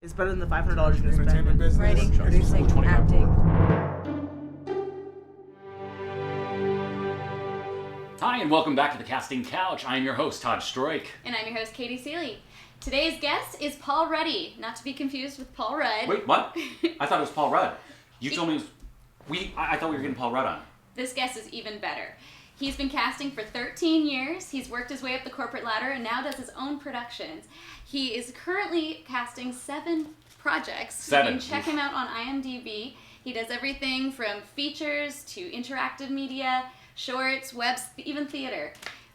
It's better than the $500 you're going to Entertainment spend. business. Writing, producing, 25. acting. Hi, and welcome back to the Casting Couch. I am your host, Todd Stroik. And I'm your host, Katie Seeley. Today's guest is Paul Ruddy, not to be confused with Paul Rudd. Wait, what? I thought it was Paul Rudd. You told me it was... I thought we were getting Paul Rudd on. This guest is even better. He's been casting for 13 years. He's worked his way up the corporate ladder and now does his own productions. He is currently casting 7 projects. 7. You can check him out on IMDb. He does everything from features to interactive media, shorts, webs, even theater.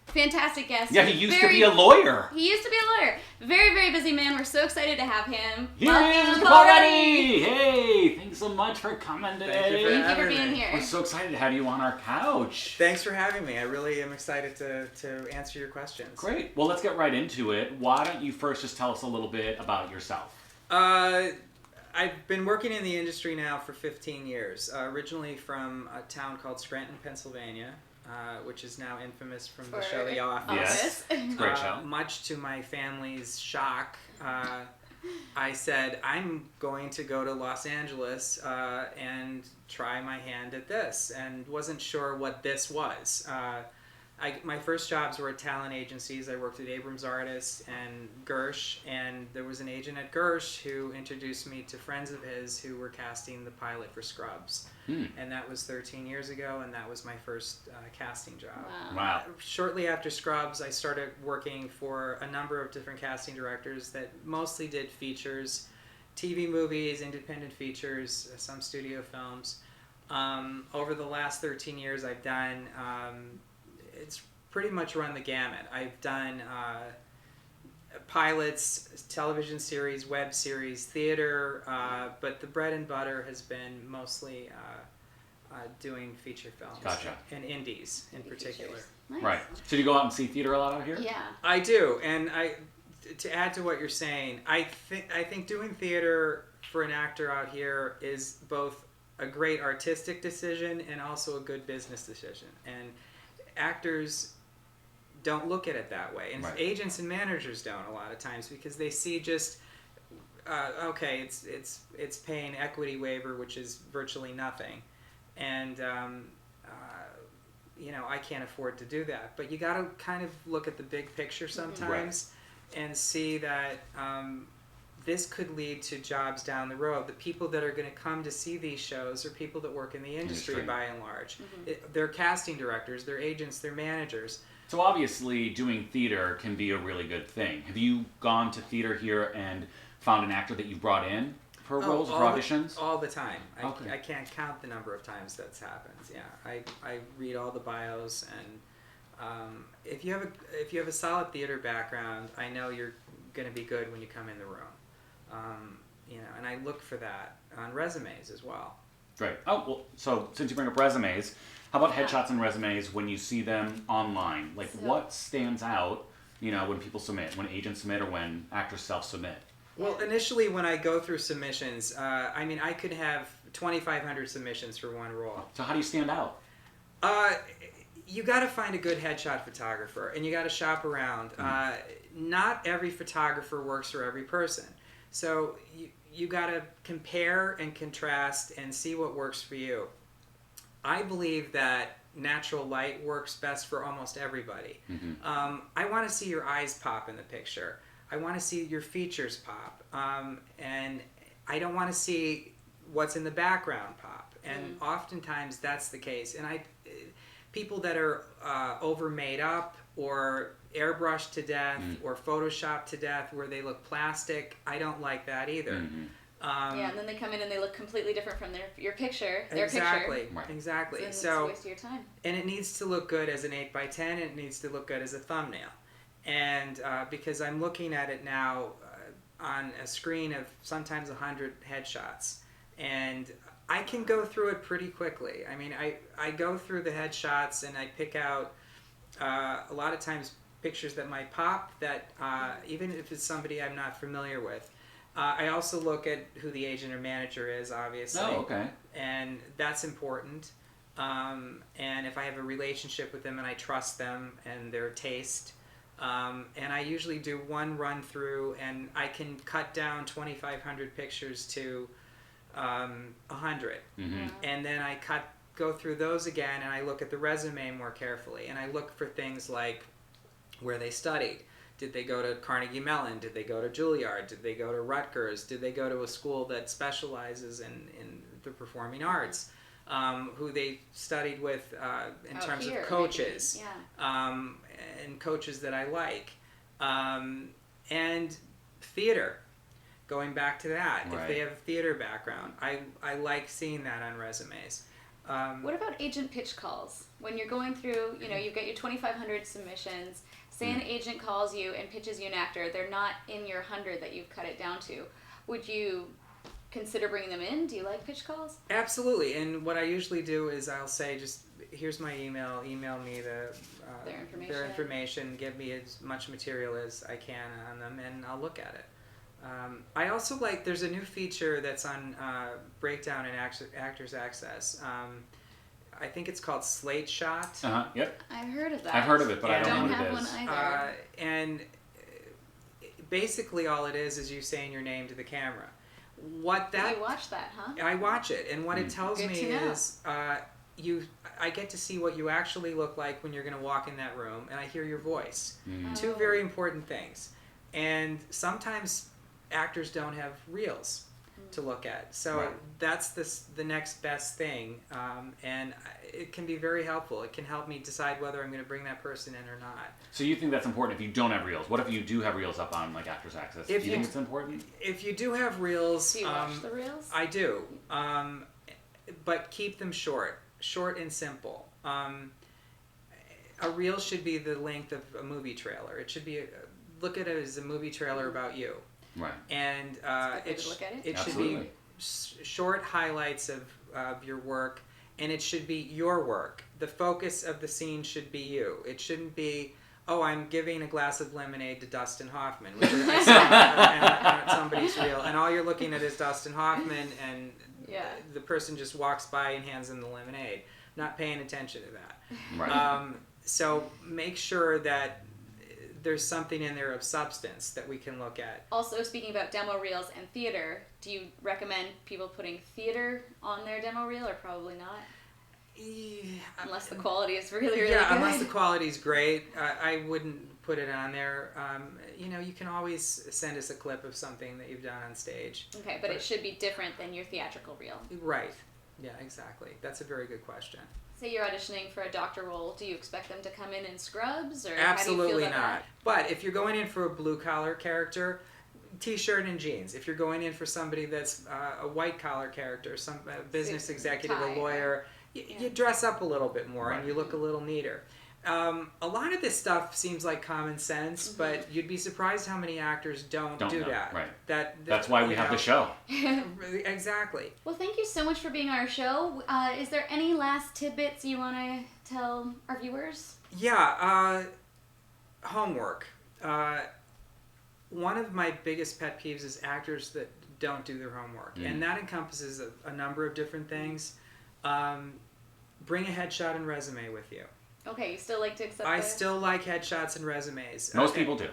Fantastic guest. Yeah, he used to be a lawyer. He used to be a lawyer. Very, very busy man. We're so excited to have him. Here Welcome, is Paul Ruddy! Hey, thanks so much for coming today. Thank you for being here. We're so excited to have you on our couch. Thanks for having me. I really am excited to answer your questions. Great. Well, let's get right into it. Why don't you first just tell us a little bit about yourself? I've been working in the industry now for 15 years. Originally from a town called Scranton, Pennsylvania, which is now infamous from the show The Office. Yes. It's a great show. Much to my family's shock, I said, I'm going to go to Los Angeles and try my hand at this, and wasn't sure what this was. My first jobs were at talent agencies. I worked at Abrams Artists and Gersh, and there was an agent at Gersh who introduced me to friends of his who were casting the pilot for Scrubs. And that was 13 years ago, and that was my first casting job. Wow. Shortly after Scrubs, I started working for a number of different casting directors that mostly did features, TV movies, independent features, some studio films. Over the last 13 years, I've done... it's pretty much run the gamut. I've done pilots, television series, web series, theater, but the bread and butter has been mostly doing feature films. Gotcha. And indies in particular. Nice. Right. So do you go out and see theater a lot out here? Yeah. I do, and to add to what you're saying, I think doing theater for an actor out here is both a great artistic decision and also a good business decision. And actors don't look at it that way, and agents and managers don't a lot of times, because they see just okay, it's paying equity waiver, which is virtually nothing, and I can't afford to do that. But you got to kind of look at the big picture sometimes, and see that this could lead to jobs down the road. The people that are going to come to see these shows are people that work in the industry by and large. They're casting directors, they're agents, they're managers. So obviously doing theater can be a really good thing. Have you gone to theater here and found an actor that you brought in for roles or for auditions? All the time. Okay. I can't count the number of times that's happened. Yeah, I read all the bios, and if you have a solid theater background, I know you're going to be good when you come in the room. And I look for that on resumes as well. Great. Oh, well, so since you bring up resumes, how about headshots and resumes when you see them online? Like, what stands out, when people submit, when agents submit, or when actors self-submit? Well, initially when I go through submissions, I could have 2,500 submissions for one role. So how do you stand out? You got to find a good headshot photographer, and you got to shop around. Not every photographer works for every person. So you got to compare and contrast and see what works for you. I believe that natural light works best for almost everybody. I want to see your eyes pop in the picture. I want to see your features pop. And I don't want to see what's in the background pop. And oftentimes that's the case. And people that are over made up or airbrushed to death or photoshopped to death where they look plastic, I don't like that either. And then they come in and they look completely different from your picture, their exactly, picture. Exactly. So it's a waste of your time. And it needs to look good as an 8x10, and it needs to look good as a thumbnail. And because I'm looking at it now on a screen of sometimes 100 headshots, and I can go through it pretty quickly. I mean, I go through the headshots and I pick out a lot of times pictures that might pop, that even if it's somebody I'm not familiar with. I also look at who the agent or manager is, obviously. Oh, okay. And that's important. And if I have a relationship with them and I trust them and their taste, And I usually do one run through, and I can cut down 2,500 pictures to 100. Mm-hmm. And then I go through those again, and I look at the resume more carefully, and I look for things like where they studied. Did they go to Carnegie Mellon? Did they go to Juilliard? Did they go to Rutgers? Did they go to a school that specializes in the performing arts? Who they studied with in terms of coaches, and coaches that I like, and theater. Going back to that, if they have a theater background, I like seeing that on resumes. What about agent pitch calls? When you're going through, you've got your 2,500 submissions. Say an agent calls you and pitches you an actor. They're not in your 100 that you've cut it down to. Would you consider bringing them in? Do you like pitch calls? Absolutely. And what I usually do is I'll say, just here's my email me their information, give me as much material as I can on them, and I'll look at it. I also like, there's a new feature that's on Breakdown and Actors Access. I think it's called Slate Shot. Yep. I've heard of that. I've heard of it, but I don't know have what it is. one either. And basically all it is you saying your name to the camera. You watch that, huh? I watch it, and what it tells me is I get to see what you actually look like when you're going to walk in that room, and I hear your voice. Two very important things. And sometimes actors don't have reels to look at, so that's the next best thing, and it can be very helpful. It can help me decide whether I'm going to bring that person in or not. So you think that's important if you don't have reels? What if you do have reels up on Actors Access? Do you think it's important? If you do have reels, do you watch the reels? I do, but keep them short and simple. A reel should be the length of a movie trailer. It should be look at it as a movie trailer about you. Right. And it should Absolutely. be short highlights of your work, and it should be your work. The focus of the scene should be you. It shouldn't be, I'm giving a glass of lemonade to Dustin Hoffman, which I saw on somebody's reel, and all you're looking at is Dustin Hoffman, and the person just walks by and hands them the lemonade, not paying attention to that. Right. So make sure that there's something in there of substance that we can look at. Also, speaking about demo reels and theater, do you recommend people putting theater on their demo reel, or probably not? Unless the quality is really good. Yeah, unless the quality is great, I wouldn't put it on there. You can always send us a clip of something that you've done on stage. Okay, but it should be different than your theatrical reel. Right. Yeah, exactly. That's a very good question. Say you're auditioning for a doctor role, do you expect them to come in scrubs, or Absolutely how do you feel about not. that? But if you're going in for a blue collar character, t-shirt and jeans. If you're going in for somebody that's a white collar character, some business executive, a lawyer, you dress up a little bit more and you look a little neater. A lot of this stuff seems like common sense, but you'd be surprised how many actors don't do know. that. Right. That's why we have the show. Exactly. Well, thank you so much for being on our show. Is there any last tidbits you want to tell our viewers? Yeah, homework. One of my biggest pet peeves is actors that don't do their homework, and that encompasses a number of different things. Bring a headshot and resume with you. Okay, you still like to accept I still like headshots and resumes. Most people do.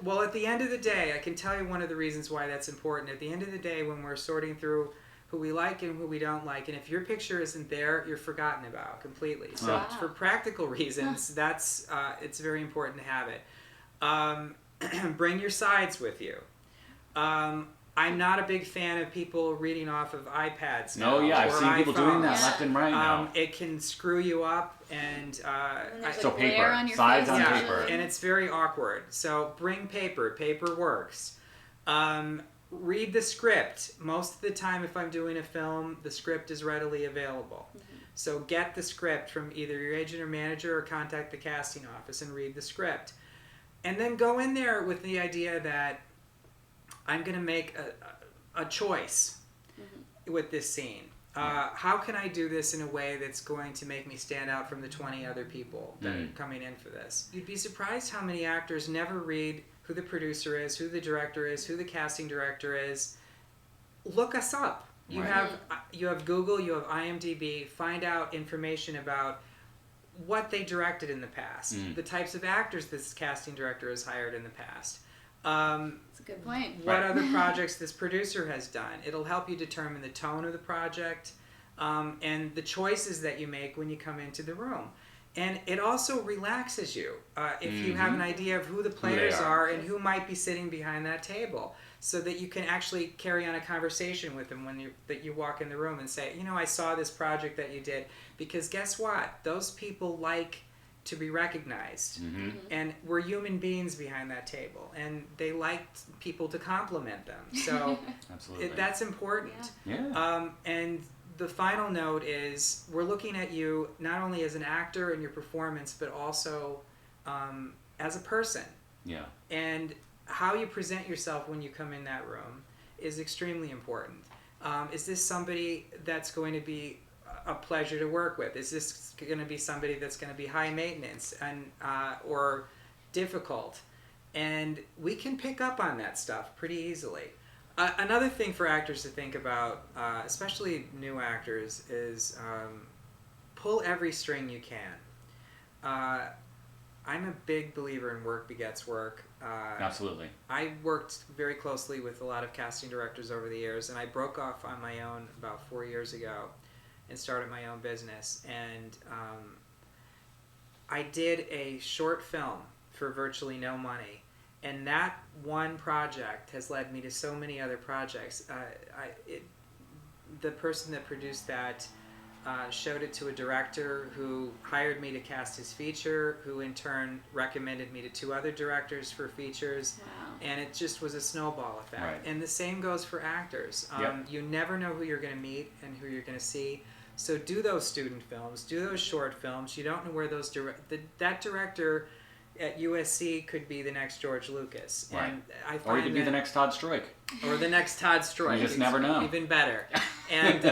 Well, at the end of the day, I can tell you one of the reasons why that's important. At the end of the day, when we're sorting through who we like and who we don't like, and if your picture isn't there, you're forgotten about completely. So for practical reasons, that's it's very important to have it. Bring your sides with you. I'm not a big fan of people reading off of iPads now. No, I've seen people doing that left and right now. It can screw you up, and so paper, sides on paper. And it's very awkward. So bring paper. Paper works. Read the script. Most of the time, if I'm doing a film, the script is readily available. So get the script from either your agent or manager, or contact the casting office and read the script. And then go in there with the idea that I'm going to make a choice with this scene. How can I do this in a way that's going to make me stand out from the 20 other people that are coming in for this? You'd be surprised how many actors never read who the producer is, who the director is, who the casting director is. Look us up. You have Google, you have IMDb. Find out information about what they directed in the past, the types of actors this casting director has hired in the past. That's a good point. What other projects this producer has done. It'll help you determine the tone of the project and the choices that you make when you come into the room. And it also relaxes you if you have an idea of who the players are and who might be sitting behind that table, so that you can actually carry on a conversation with them when you walk in the room and say, I saw this project that you did. Because guess what? Those people like to be recognized, and we're human beings behind that table, and they like people to compliment them. So Absolutely. That's important. Yeah. And the final note is we're looking at you not only as an actor in your performance, but also as a person. Yeah. And how you present yourself when you come in that room is extremely important. Is this somebody that's going to be a pleasure to work with? Is this going to be somebody that's going to be high maintenance and or difficult? And we can pick up on that stuff pretty easily. Another thing for actors to think about, especially new actors, is pull every string you can. I'm a big believer in work begets work. Absolutely. I worked very closely with a lot of casting directors over the years, and I broke off on my own about 4 years ago and started my own business. And I did a short film for virtually no money. And that one project has led me to so many other projects. The person that produced that showed it to a director who hired me to cast his feature, who in turn recommended me to 2 other directors for features. Wow. And it just was a snowball effect. Right. And the same goes for actors. You never know who you're going to meet and who you're going to see. So do those student films, do those short films. You don't know where those that director at USC could be the next George Lucas. Right. And I find Or you could be the next Todd Stroik. Or the next Todd Stroik. You just never know. Even better. And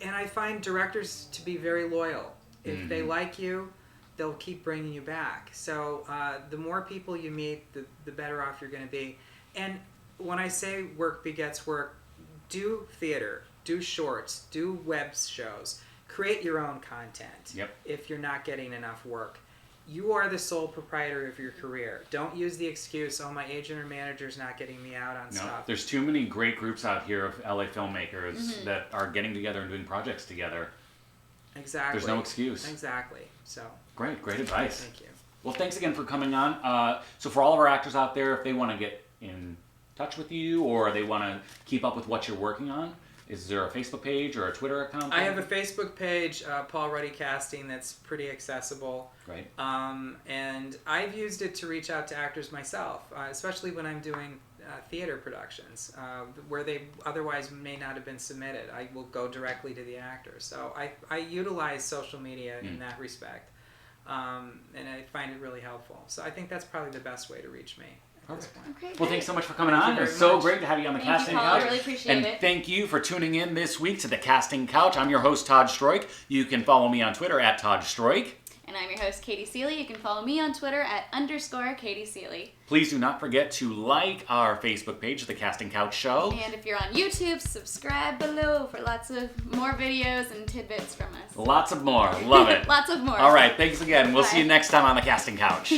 and I find directors to be very loyal. If they like you, they'll keep bringing you back. So the more people you meet, the better off you're going to be. And when I say work begets work, do theater, do shorts, do web shows. Create your own content. Yep. If you're not getting enough work. You are the sole proprietor of your career. Don't use the excuse, my agent or manager's not getting me out on stuff. There's too many great groups out here of LA filmmakers that are getting together and doing projects together. Exactly. There's no excuse. Exactly. So. Great advice. Thank you. Well, thanks again for coming on. So for all of our actors out there, if they want to get in touch with you or they want to keep up with what you're working on, is there a Facebook page or a Twitter account? I have a Facebook page, Paul Ruddy Casting, that's pretty accessible. Great. And I've used it to reach out to actors myself, especially when I'm doing theater productions, where they otherwise may not have been submitted. I will go directly to the actor. So I utilize social media in that respect, and I find it really helpful. So I think that's probably the best way to reach me. Perfect. Okay, Well, great. thanks so much for coming on. you It's very so much. great to have you on the Thank you, Casting Paul. Couch. I really appreciate and it. thank you for tuning in this week to the Casting Couch. I'm your host, Todd Stroik. You can follow me on Twitter at Todd Stroik. And I'm your host, Katie Seeley. You can follow me on Twitter at _Katie Seeley. Please do not forget to like our Facebook page, The Casting Couch Show. And if you're on YouTube, subscribe below for lots of more videos and tidbits from us. Lots of more. Love it. Lots of more. All right. Thanks again. We'll see Bye. you next time on The Casting Couch.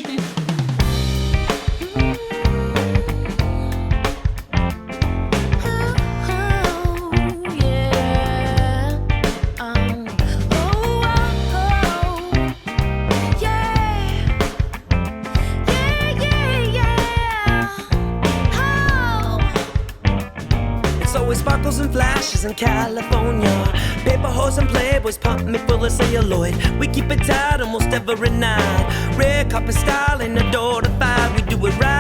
Sparkles and flashes in California. Paper horse and playboys pump me full of celluloid. We keep it tight almost every night. Red carpet style in the door to 5. We do it right.